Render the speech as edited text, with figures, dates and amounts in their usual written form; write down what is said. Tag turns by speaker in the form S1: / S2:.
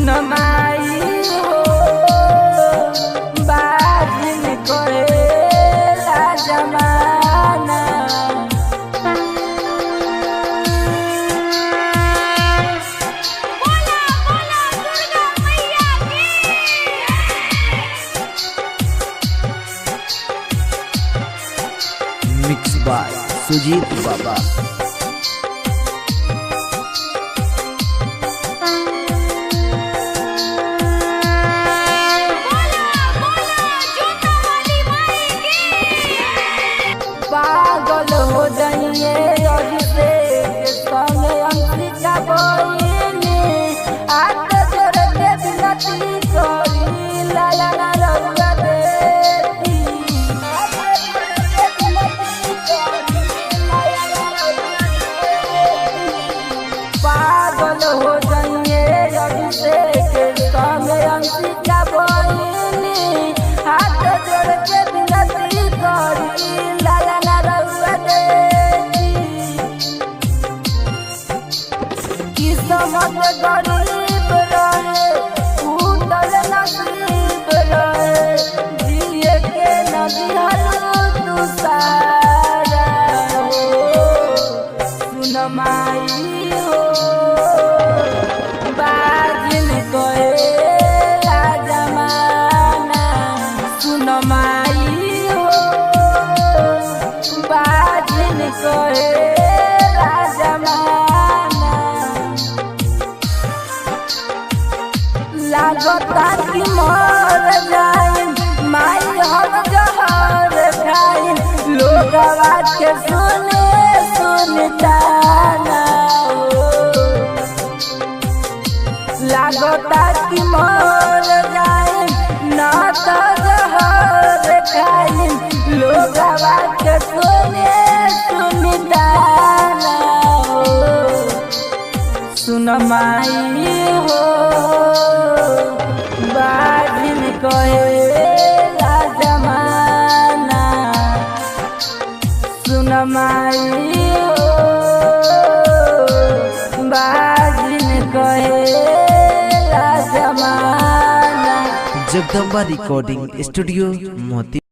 S1: सुन माई हो बाजिन कहेला जमाना।
S2: मिक्स बाय सुजीत बाबा।
S1: पागल हो जाइए अभिषेक संग अंशिका बहिनी हाथ जोड़ के विनती करी लाला ना रउआ बेटी। पागल हो जाइए अभिषेक संग अंशिका बहिनी हाथ जोड़ के विनती करी लाला ना रउआ बेटी। किस्मत गरीब रहे उतल नसीब रहे जिए के न दिहल तू सारा हो। सुन माई हो बाजिन कहेला जमाना। सुन माई हो बाजिन कहेला जमाना। लागता कि मर जाए माई हम जहर खाई लोग आवाज के सुने सुनता ना हो। लागता कि मर जाए ना तो जहर खाई लोग आवाज के सुने सुनता ना हो। सुन माई हो बाजिन कहेला जमाना। सुन माई हो बाजिन कहेला जमाना।
S2: जगदम्बा रिकॉर्डिंग स्टूडियो मोती।